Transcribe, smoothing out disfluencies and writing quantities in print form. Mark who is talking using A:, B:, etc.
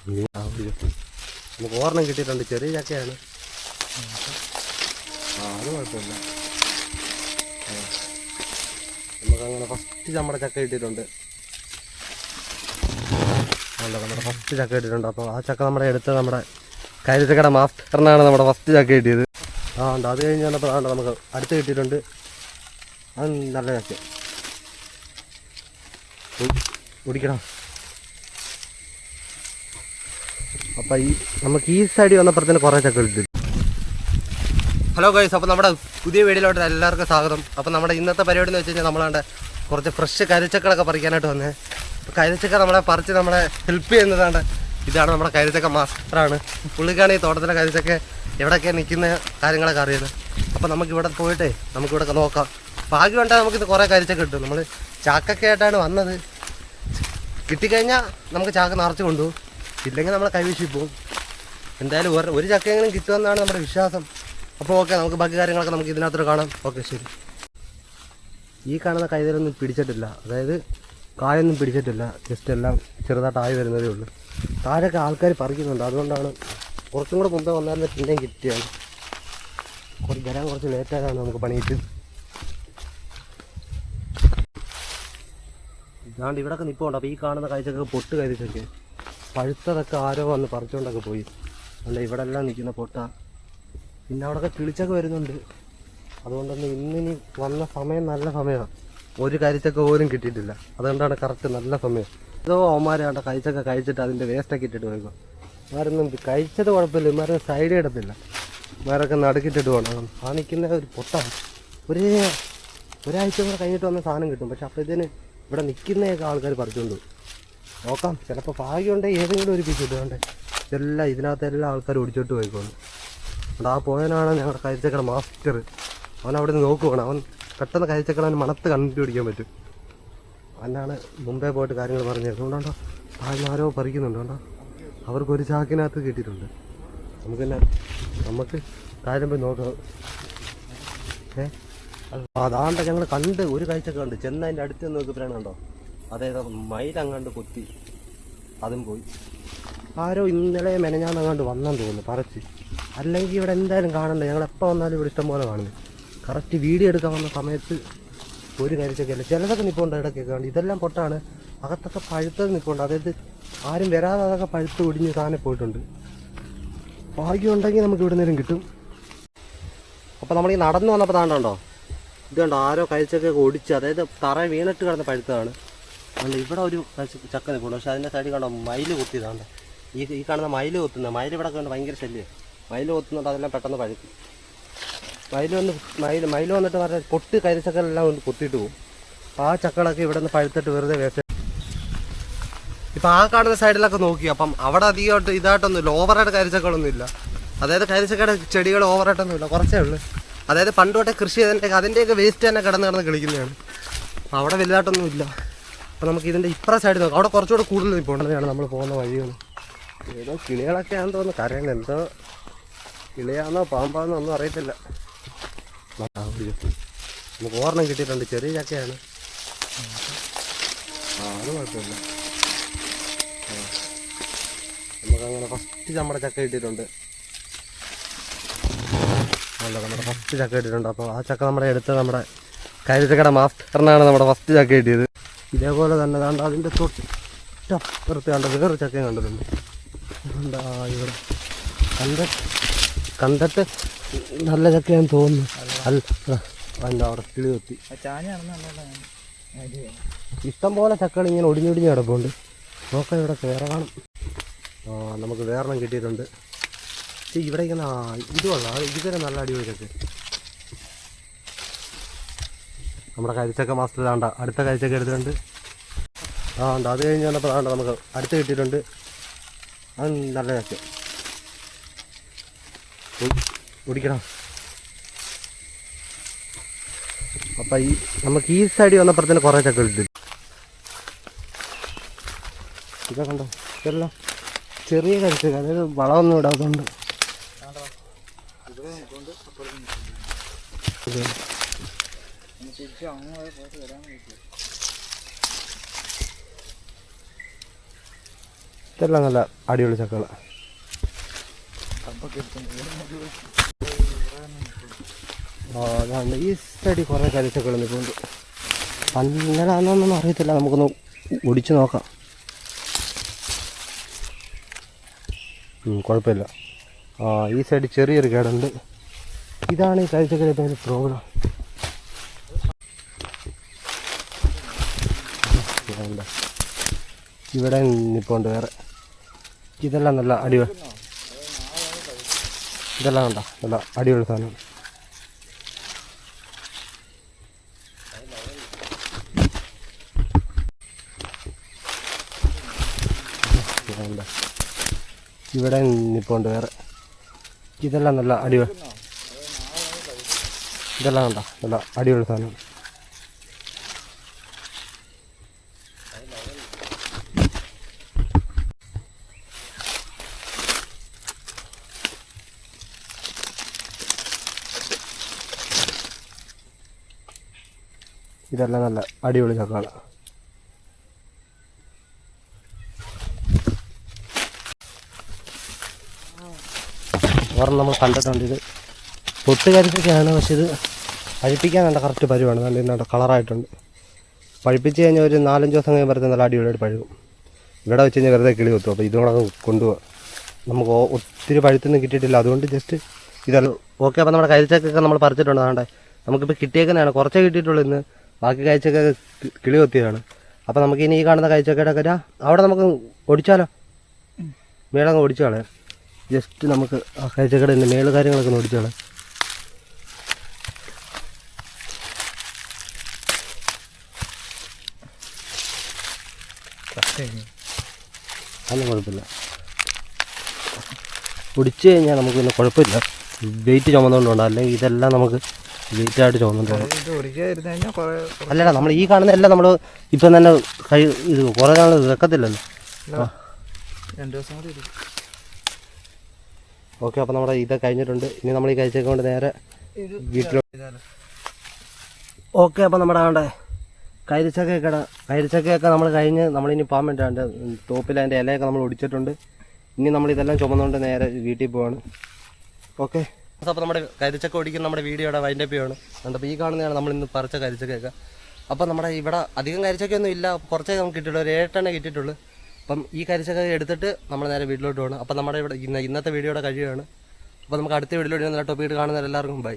A: നമുക്ക് ഓർണം കിട്ടിയിട്ടുണ്ട്, ചെറിയ ചക്കയാണ്. അത് കുഴപ്പമില്ല. നമുക്കങ്ങനെ ഫസ്റ്റ് നമ്മുടെ ചക്ക കിട്ടിയിട്ടുണ്ട്. നമ്മുടെ ഫസ്റ്റ് ചക്ക കിട്ടിയിട്ടുണ്ട്. അപ്പോൾ ആ ചക്ക നമ്മുടെ എടുത്ത് നമ്മുടെ കൈതച്ചക്കയുടെ മാസ്റ്ററിനാണ് നമ്മുടെ ഫസ്റ്റ് ചക്ക കിട്ടിയത്. ഉണ്ട്. അത് കഴിഞ്ഞ് വന്നപ്പോൾ നമുക്ക് അടുത്ത് കിട്ടിയിട്ടുണ്ട്. അത് നല്ല ചക്ക കുടിക്കണം. അപ്പം നമുക്ക് ഈ സൈഡിൽ വന്നപ്പോഴത്തേന് കുറേ ചക്ക കിട്ടി. ഹലോ ഗൈസ്, അപ്പോൾ നമ്മുടെ പുതിയ വീഡിയോയിലോട്ട് എല്ലാവർക്കും സ്വാഗതം. അപ്പോൾ നമ്മുടെ ഇന്നത്തെ പരിപാടി എന്ന് വെച്ച് കഴിഞ്ഞാൽ നമ്മളാണ്ട് കുറച്ച് ഫ്രഷ് കരിച്ചക്കളൊക്കെ പറിക്കാനായിട്ട് വന്നത്. അപ്പോൾ കരിച്ചക്ക നമ്മളെ പറിച്ച് നമ്മളെ ഹെൽപ്പ് ചെയ്യുന്നതാണ്. ഇതാണ് നമ്മുടെ കരിച്ചക്ക മാസ്റ്ററാണ്. പുള്ളിക്കാണ് ഈ തോട്ടത്തിലെ കരിച്ചക്ക എവിടെയൊക്കെ നിൽക്കുന്ന കാര്യങ്ങളൊക്കെ അറിയുന്നത്. അപ്പോൾ നമുക്കിവിടെ പോയിട്ടേ നമുക്കിവിടെയൊക്കെ നോക്കാം. ഭാഗ്യമുണ്ടാൽ നമുക്കിത് കുറേ കരിച്ചക്ക കിട്ടും. നമ്മൾ ചാക്കൊക്കെ ആയിട്ടാണ് വന്നത്. കിട്ടിക്കഴിഞ്ഞാൽ നമുക്ക് ചാക്ക് നിറച്ച് കൊണ്ടുപോകും, ഇല്ലെങ്കിൽ നമ്മളെ കൈവീശി പോകും. എന്തായാലും ഒരു ചക്കയെങ്കിലും കിട്ടുമെന്നാണ് നമ്മുടെ വിശ്വാസം. അപ്പോൾ ഓക്കെ, നമുക്ക് ബാക്കി കാര്യങ്ങളൊക്കെ നമുക്ക് ഇതിനകത്ത് കാണാം. ഓക്കെ, ശരി. ഈ കാണുന്ന കൈതലൊന്നും പിടിച്ചിട്ടില്ല, അതായത് കായൊന്നും പിടിച്ചിട്ടില്ല. ജസ്റ്റ് എല്ലാം ചെറുതായിട്ട് ആയി വരുന്നതേ ഉള്ളൂ. താഴെയൊക്കെ ആൾക്കാർ പറിക്കുന്നുണ്ട്. അതുകൊണ്ടാണ് കുറച്ചും കൂടെ മുമ്പേ വന്നാലും പിന്നെയും കിട്ടിയാണ്. വരാൻ കുറച്ച് ലേറ്റായാണ് നമുക്ക് പണിയിട്ട്. ഇതാണ്ട് ഇവിടെയൊക്കെ നിൽപ്പുണ്ട്. അപ്പോൾ ഈ കാണുന്ന കാഴ്ചയൊക്കെ പൊട്ട് കഴിച്ചൊക്കെ പഴുത്തതൊക്കെ ആരോ വന്ന് പറിച്ചുകൊണ്ടൊക്കെ പോയി. അല്ല, ഇവിടെ എല്ലാം നിൽക്കുന്ന പൊട്ട. പിന്നെ അവിടെയൊക്കെ കിളിച്ചൊക്കെ വരുന്നുണ്ട്. അതുകൊണ്ടൊന്ന് ഇന്നിനി വന്ന സമയം നല്ല സമയമാണ്. ഒരു കരിച്ചൊക്കെ പോലും കിട്ടിയിട്ടില്ല. അതുകൊണ്ടാണ് കറക്റ്റ് നല്ല സമയം. ഏതോ അവന്മാരാണ്ട് കരിച്ചൊക്കെ കഴിച്ചിട്ട് അതിൻ്റെ വേസ്റ്റൊക്കെ ഇട്ടിട്ട് പോയിക്കോ. ഇമാരൊന്നും കഴിച്ചത് കുഴപ്പമില്ല, ഇമാരൊന്നും സൈഡ് ഇടത്തില്ല. ഇമാരൊക്കെ നടുക്കിട്ടിട്ട് പോകണം. ആ നിൽക്കുന്ന ഒരു പൊട്ടാണ്. ഒരാഴ്ച കൂടെ കഴിഞ്ഞിട്ട് വന്ന സാധനം കിട്ടും. പക്ഷെ അപ്പോഴത്തേന് ഇവിടെ നിൽക്കുന്നതൊക്കെ ആൾക്കാർ പറിച്ചുകൊണ്ട് നോക്കാം. ചിലപ്പോൾ ഭാഗ്യമുണ്ടെങ്കിൽ ഏതെങ്കിലും ഒരു പീസ് ഇട്ടുകൊണ്ട് ഇതെല്ലാം ഇതിനകത്തെല്ലാം ആൾക്കാർ ഒടിച്ചോട്ട് പോയിക്കോളും. ആ പോയനാണ് ഞങ്ങളുടെ കരിച്ചക്കട മാസ്റ്റർ. അവൻ അവിടെ നിന്ന് നോക്കുവാണ്. അവൻ പെട്ടെന്ന് കരിച്ചക്കട മണത്ത് കണ്ടുപിടിക്കാൻ പറ്റും. അവനാണ് മുമ്പേ പോയിട്ട് കാര്യങ്ങൾ പറഞ്ഞത്. അതുകൊണ്ടാണ്ടോ ആരോ പറിക്കുന്നുണ്ട്. കണ്ടോ, അവർക്കൊരു ചാക്കിനകത്ത് കിട്ടിയിട്ടുണ്ട്. നമുക്ക് കാര്യം പോയി നോക്കാം. അതാണ്ട് ഞങ്ങൾ കണ്ട് ഒരു കാഴ്ചയൊക്കെ കണ്ട് ചെന്നതിൻ്റെ അടുത്ത് നോക്കിയപ്പോഴാണ് കണ്ടോ, അതായത് മയിലങ്ങാണ്ട് കൊത്തി അതും പോയി. ആരോ ഇന്നലെ മെനഞ്ഞാന്നങ്ങാണ്ട് വന്നെന്ന് തോന്നുന്നു പറിച്ച്. അല്ലെങ്കിൽ ഇവിടെ എന്തായാലും കാണണ്ട. ഞങ്ങൾ എപ്പോൾ വന്നാലും ഇവിടെ ഇഷ്ടംപോലെ കാണുന്നത്. കറക്റ്റ് വീഡിയോ എടുക്കാൻ വന്ന സമയത്ത് ഒരു കരിച്ചൊക്കെ അല്ല, ചിലതൊക്കെ നിൽപ്പുണ്ട് ഇടയ്ക്കൊക്കെ ഉണ്ട്. ഇതെല്ലാം പൊട്ടാണ്. അകത്തൊക്കെ പഴുത്തത് നിൽപ്പുണ്ട്. അതായത് ആരും വരാതെ അതൊക്കെ പഴുത്ത് ഒടിഞ്ഞ് സാധനം പോയിട്ടുണ്ട്. ഭാഗ്യം ഉണ്ടെങ്കിൽ നമുക്ക് ഇവിടെ നേരം കിട്ടും. അപ്പോൾ നമ്മൾ ഈ നടന്നു വന്നപ്പോൾ താണ്ടോ ഇത് കണ്ടോ, ആരോ കരിച്ചൊക്കെ ഒടിച്ച്, അതായത് തറ വീണിട്ട് കിടന്ന് പഴുത്തതാണ്. അതുകൊണ്ട് ഇവിടെ ഒരു ചക്ക നിൽപ്പുണ്ട്. പക്ഷേ അതിൻ്റെ സൈഡിൽ കണ്ടോ മയിൽ കുത്തിയതാണ്. ഈ കാണുന്ന മയിൽ കൊത്തുന്ന മയിൽ ഇവിടെ കൊണ്ട് ഭയങ്കര ശല്യം. മയിൽ കൊത്തുന്നുണ്ട്, അതെല്ലാം പെട്ടെന്ന് പഴുക്കും. മയിൽ വന്നിട്ട് പറഞ്ഞാൽ പൊട്ട് കരിച്ചക്കലെല്ലാം കൊണ്ട് കൊത്തിയിട്ട് പോകും. അപ്പോൾ ആ ചക്കളൊക്കെ ഇവിടെ നിന്ന് പഴുത്തിട്ട് വെറുതെ വേസ്റ്റ്. ഇപ്പം ആ കാണുന്ന സൈഡിലൊക്കെ നോക്കി, അപ്പം അവിടെ അധികമായിട്ട് ഇതായിട്ടൊന്നുമില്ല, ഓവറായിട്ട് കരിച്ചക്കളൊന്നും ഇല്ല. അതായത് കരിച്ചക്കയുടെ ചെടികൾ ഓവറായിട്ടൊന്നുമില്ല, കുറച്ചേ ഉള്ളൂ. അതായത് പണ്ട് തൊട്ടേ കൃഷി അതിൻ്റെയൊക്കെ വേസ്റ്റ് തന്നെ കിടന്ന് കളിക്കുന്നതാണ്. അപ്പം അവിടെ വലുതായിട്ടൊന്നും ഇല്ല. അപ്പോൾ നമുക്ക് ഇതിൻ്റെ ഇപ്പുറ സൈഡിൽ നോക്കാം. അവിടെ കുറച്ചുകൂടെ കൂടുതൽ പോകേണ്ടതാണ് നമ്മൾ പോകുന്ന വഴിയാണ്. ഏതോ കിളികളൊക്കെയാണെന്ന് തോന്നുന്നു കരയുന്നത്. എന്തോ കിളിയാണോ പാമ്പാന്നോ ഒന്നും അറിയത്തില്ല. നമുക്ക് ഓർണം കിട്ടിയിട്ടുണ്ട്, ചെറിയ ചക്കയാണ്. അത് കുഴപ്പമില്ല. നമുക്കങ്ങനെ ഫസ്റ്റ് നമ്മുടെ ചക്ക കിട്ടിയിട്ടുണ്ട്. നമ്മുടെ ഫസ്റ്റ് ചക്ക കിട്ടിയിട്ടുണ്ട്. അപ്പോൾ ആ ചക്ക നമ്മുടെ എടുത്ത് നമ്മുടെ കരിച്ചക്കയുടെ മാസ്റ്ററിനാണ് നമ്മുടെ ഫസ്റ്റ് ചക്ക കിട്ടിയത്. ഇതേപോലെ തന്നെ കണ്ട അതിൻ്റെ തൊട്ടപ്പുറത്ത് കണ്ട വേറൊരു ചക്കയും കണ്ടിട്ടുണ്ട്. എന്താ ഇവിടെ കണ്ടിട്ട് നല്ല ചക്കയാന്ന് തോന്നുന്നു. അല്ല അവിടെ കിളി കൊത്തി. ഇഷ്ടം പോലെ ചക്കകൾ ഇങ്ങനെ ഒടിഞ്ഞൊടിഞ്ഞ് കിടപ്പുണ്ട്. നോക്കാം, ഇവിടെ വേറെ കാണും. നമുക്ക് വേറെണ്ണം കിട്ടിയിട്ടുണ്ട്. ഇവിടെ ഇങ്ങനെ ഇത് കൊള്ളാം. ഇതുവരെ നല്ല അടിപൊളി ചക്ക. നമ്മുടെ കരിച്ചക്ക മാസ്റ്റർ വേണ്ട അടുത്ത കരിച്ചക്ക എടുത്തിട്ടുണ്ട്. ഉണ്ട്. അത് കഴിഞ്ഞ് വന്നപ്പോൾ വേണ്ട നമുക്ക് അടുത്ത് കിട്ടിയിട്ടുണ്ട്. അത് നല്ല ചക്ക കുടിക്കണം. അപ്പം നമുക്ക് ഈ സൈഡിൽ വന്നപ്പോഴത്തേന് കുറേ ചക്ക കിട്ടി. ഇതൊക്കെ കണ്ടോ, ഇതെല്ലാം ചെറിയ കരിച്ചക്ക, അതായത് വളമൊന്നും ഇടാത്തതുകൊണ്ട്. ഇതെല്ലാം നല്ല അടിപൊളി ചക്കകൾ. അതാണ് ഈ സൈഡിൽ കുറേ കരിച്ചക്കൾ നിൽക്കുന്നുണ്ട്. പന്നലാണെന്നൊന്നും അറിയത്തില്ല, നമുക്കൊന്ന് ഒടിച്ച് നോക്കാം. കുഴപ്പമില്ല. ഈ സൈഡിൽ ചെറിയൊരു കേടുണ്ട്. ഇതാണ് ഈ കരിച്ചക്കൽ ഇപ്പോൾ പ്രോബ്ലം. ഇവിടെ നിൽപ്പുണ്ട് വേറെ. ഇതെല്ലാം നല്ല അടിപൊളി, ഇതെല്ലാം കണ്ട നല്ല അടിപൊളി സാധനം. ഇവിടെ നിൽപ്പുണ്ട് വേറെ. ഇതെല്ലാം നല്ല അടിപൊളി, ഇതെല്ലാം കണ്ട നല്ല അടിപൊളി സാധനം. ഇതെല്ലാം നല്ല അടിപൊളി ചക്കകൾ. ഒരെണ്ണം നമ്മൾ കണ്ടിട്ടുണ്ട്. ഇത് പൊട്ടുകരിച്ചൊക്കെയാണ്, പക്ഷെ ഇത് പഴിപ്പിക്കാൻ നല്ല കറക്റ്റ് പരുവാണ്. നല്ല ഇതിൻ്റെ കളറായിട്ടുണ്ട്. പഴിപ്പിച്ച് കഴിഞ്ഞാൽ ഒരു 4-5 ദിവസം കഴിയുമ്പോഴത്തേക്ക് നല്ല അടിപൊളിയായിട്ട് പഴുകും. ഇവിടെ വെച്ച് കഴിഞ്ഞാൽ വെറുതെ കിളി കുത്തും. അപ്പോൾ ഇതുകൂടെ കൊണ്ടുപോകാം. നമുക്ക് ഒത്തിരി പഴുത്തൊന്നും കിട്ടിയിട്ടില്ല, അതുകൊണ്ട് ജസ്റ്റ് ഇതെല്ലാം ഓക്കെ. അപ്പോൾ നമ്മുടെ കരിച്ചക്കൊക്കെ നമ്മൾ പറിച്ചിട്ടുണ്ട്. അതുകൊണ്ട് നമുക്കിപ്പോൾ കിട്ടിയേക്കുന്നതാണ്, കുറച്ചേ കിട്ടിയിട്ടുള്ളൂ ഇന്ന്. ബാക്കി കഴിച്ചൊക്കെ കിളി കൊത്തിയതാണ്. അപ്പോൾ നമുക്ക് ഇനി ഈ കാണുന്ന കഴിച്ചൊക്കെ അവിടെ നമുക്ക് ഒടിച്ചാലോ, മേളങ്ങ് ഒടിച്ചു കളയാം. ജസ്റ്റ് നമുക്ക് ആ കഴിച്ചക്കട മേള് കാര്യങ്ങളൊക്കെ ഒന്ന് ഒടിച്ചു കളയാം. അതൊന്നും കുഴപ്പമില്ല. ഒടിച്ചു കഴിഞ്ഞാൽ നമുക്ക് പിന്നെ കുഴപ്പമില്ല, വെയിറ്റ് ചുമന്നുകൊണ്ടുണ്ട്. അല്ലെങ്കിൽ ഇതെല്ലാം നമുക്ക് വെയിറ്റായിട്ട് ചുമന്നുകൊണ്ടാണ്. അല്ലടാ, നമ്മൾ ഈ കാണുന്ന എല്ലാം നമ്മൾ ഇപ്പം തന്നെ ഇത് കുറേ നാൾ വെക്കത്തില്ലല്ലോ.
B: 2 ദിവസം കൂടി.
A: ഓക്കെ, അപ്പോൾ നമ്മുടെ ഇത് കഴിഞ്ഞിട്ടുണ്ട്. ഇനി നമ്മൾ ഈ കഴിച്ചൊക്കെ കൊണ്ട് നേരെ വീട്ടിലോട്ട്. ഓക്കെ, അപ്പോൾ നമ്മുടെ അവിടെ കരിച്ചക്കയൊക്കെ നമ്മൾ കഴിഞ്ഞ് നമ്മളിനി പോകാൻ വേണ്ടിയിട്ട് ടോപ്പിൽ അതിൻ്റെ ഇലയൊക്കെ നമ്മൾ ഒടിച്ചിട്ടുണ്ട്. ഇനി നമ്മളിതെല്ലാം ചുമന്നുകൊണ്ട് നേരെ വീട്ടിൽ പോവാണ്. ഓക്കെ, അപ്പോൾ നമ്മുടെ കരിച്ചക്ക ഒടിക്കുന്ന നമ്മുടെ വീഡിയോയുടെ വൈൻഡപ്പ് ചെയ്യാണ്. അപ്പോൾ ഈ കാണുന്നതാണ് നമ്മൾ ഇന്ന് പറിച്ച കരിച്ചക്കയൊക്കെ. അപ്പോൾ നമ്മുടെ ഇവിടെ അധികം കരിച്ചക്കയൊന്നും ഇല്ല, കുറച്ചേ നമുക്ക് കിട്ടിയിട്ടുള്ളൂ, ഒരു 7 എണ്ണേ കിട്ടിയിട്ടുള്ളൂ. അപ്പം ഈ കരിച്ചക്ക എടുത്തിട്ട് നമ്മൾ നേരെ വീട്ടിലോട്ട് പോകണം. അപ്പോൾ നമ്മുടെ ഇവിടെ ഇന്നത്തെ വീഡിയോയുടെ കഴിയുകയാണ്. അപ്പോൾ നമുക്ക് അടുത്ത വീഡിയോയിൽ നല്ല ടോപ്പിക്ക് കാണുന്നവരെല്ലാവർക്കും ബൈ.